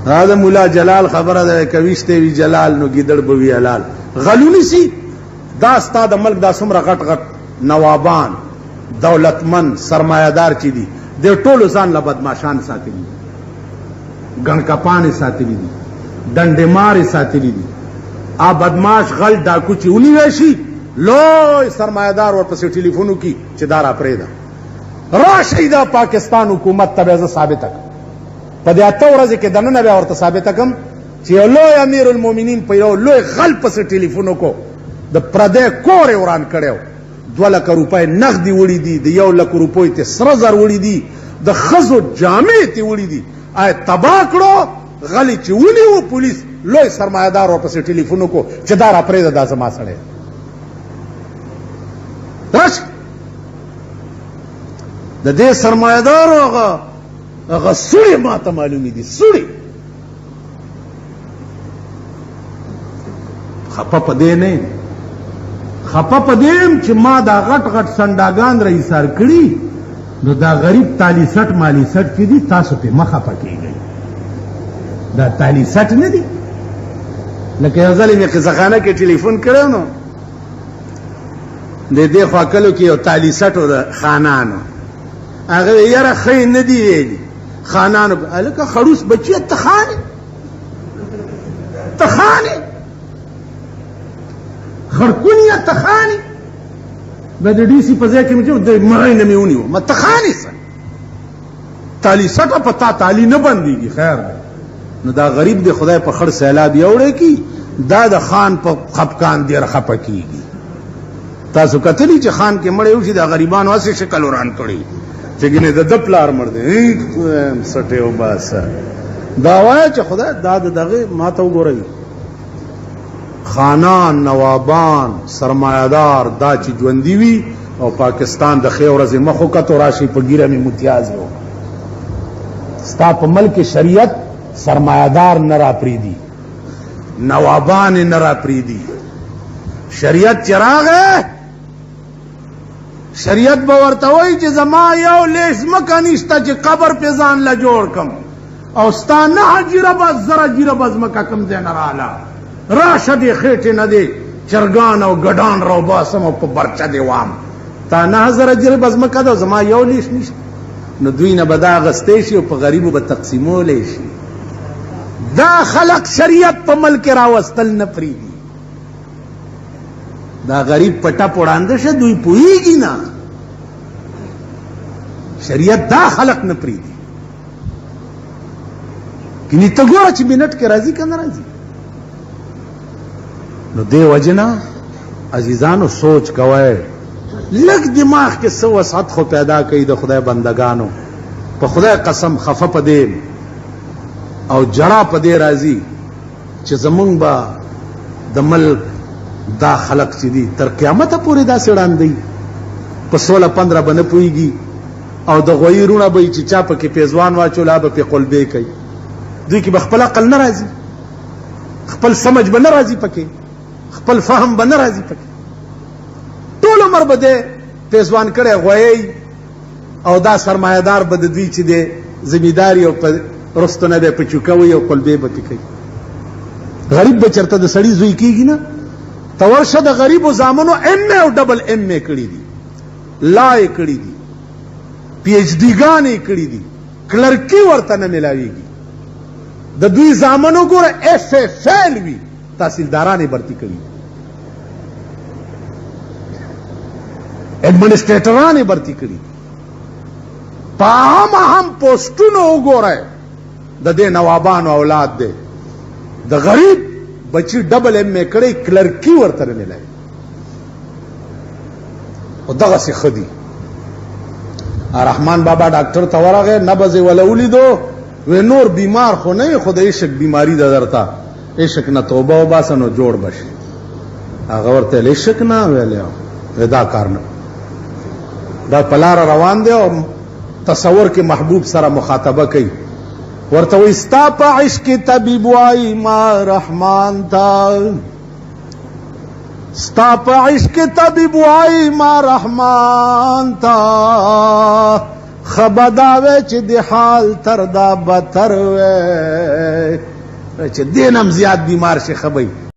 دا مولا جلال خبره ده کويشته وی جلال نو ګیدړ بوي حلال غلونی سي دا ستا د ملک دا څومره غټ غټ نوابان دولتمن سرمایدار چي دي د ټولو ځان له بدمعشان ساتلي ګڼکپانې ساتلي دي ډنډې مارې ساتلي دي آ بدماش غل ډاکو چې ونیوی شي لوی سرمایدار ورپسې ټلیفون وکړي چې دا را پرېږده راشئ دا پاکستان حکومت ته بیا زه ثابته کړم په دې 8 ورځې کې دننه بیا ورته ثابته کړم چې یو لوی امیر المؤمنین په یو لوی غل پسې ټلیفون وکړو د پردی کور یې وران کړی و 2 لکه روپۍ نغدي وړي دي د 1 لک روپیو ته سره زر وړي دي د ښځو جامې ته وړي دي آیا تباه کړو غلی چې ونیو پولیس لوی سرمایدار ورپسې ټلیفون وکړو چې دا را پرېږده دا زما سړی راشه د دې سرمایدارو هغه سوړې ما ته معلومې دي سوړې خپه په دې نه خپه په دې یم چې ما دا غټ غټ سنډاګان را ایثار کړي نو دا غریب تالی سټ مالی سټ چې دي تاسو پې مه خپه کېږئ دا تالی سټ نه دي لکه یو ځلې مې قصهخانه کې ټلیفون کړی نو د دې خوا کلو کې یو تالی سټ و د خانانو هغه یاره ښه نه دي ویلي خانانو هلکه خړوس بچیه ته خانې ته خانې خړکونیه ته خانې به د ډي سي په ځای کې مې چې د مرۍ نه مې ونیو ما ته خانې سه تالی سټه په تا تالی نه بندېږي خیر دی نو دا غریب دی خدای په خړ سیلاب یوړی کی دا د خان په خپکان ډېر خپه کېږي تاسو کتلی چې خان کې مړی وشي دا غریبانو هسې شکل وران کړی چې ګینې د ده پلار مړ دی سټې وباسه دا وایه چې خدای دا د دغې ما ته وګورئ خانان نوابان سرمایدار دا چې ژوندي وي او پاکستان د ښې ورځې مخ وکتو راشي په ګیره مې متیاز و ستا په ملک شریعت سرمایدار نه را پریدي نوابان یې نه را پریدي شریعت چې راغی شریعت به ورته وایي چې زما یو لیش ځمکه نشته چې قبر پې ځان له جوړ کم او ستا 9 جیربه زره جیربه ځمکه کوم ځای نه راله راشه دې خېټې نه دې چرګان او ګډان راوباسم او په برچه دې وام تا 9000 جیربه ځمکه ده زما یو لیش نشته نو دوی نه به دا اخیستی شي او په غریبو به تقسیمولی شي دا خلق شریعت په ملک راوستل نه پرېږدي دا غریب په ټپ وړاندې شه دوی پوهېږي نه شریعت دا خلق نه پرېږدي کني ته ګوره چې منټ کې راځي که نه راځي نو دې وجې نه عزیزانو سوچ کوئ لږ دماغ کې څه وسعت خو پیدا کوي د خدای بندگانو په خدای قسم خفه په دې او جړه په دې راځي چې زمونږ به د ملک دا خلق چې دي تر قیامته پورې داسې ړاندوي په 16-15 به نه پوهېږي او د غویي رونه به چې چا پکې پیزوان واچولا به پې قلبې کوي دوی کې به خپل عقل نه راځي خپل سمج به نه راځي پکې خپل فهم به نه راځي پکې ټول عمر به دی پیزوان کړی غویی او دا سرمایهدار به د دوی چې دی زمینداري او په رستو نه به په چوکه وي او قلبې به پې کوي غریب به چېرته د سړي زوی کېږي نه ته ورشه د غریبو زامنو ایم اے او ډبل ایم اے کړي دي لا یې کړي دي پی ایچ ډي ګانې یې کړي دي کلرکي ورته نه میلاویږي د دوی زامنو ګوره ایف اے فیل وي تحصیلداران یې برتي کړي ایڈمنسټریټران یې برتي کړي په اهم پوسټونو وګورئ د دې نوابانو اولاد دی د غریب بچی ډبل ایم اے کړی کلرکي ورته نه میلاوي او دغسې ښه دي رحمان بابا ډاکټر ته ورغی نبض یې وله ولیدو وی نور بیمار خو نه یې خو د عشق بیماري ده درته عشق نه توبه وباسه نو جوړ به شي هغه ورته ویل عشق نه ویلی دا کار نه دا په لاره روان دی او تصور کې محبوب سره مخاطبه کوي ورته وایي ستا په عشق طبیب وایي ما رحمان تا ستا په عشق طبیب وایي ما رحمان تا خبداوے چی دی حال تر دا بتر وے چی دینم زیاد بیمار شی خبئی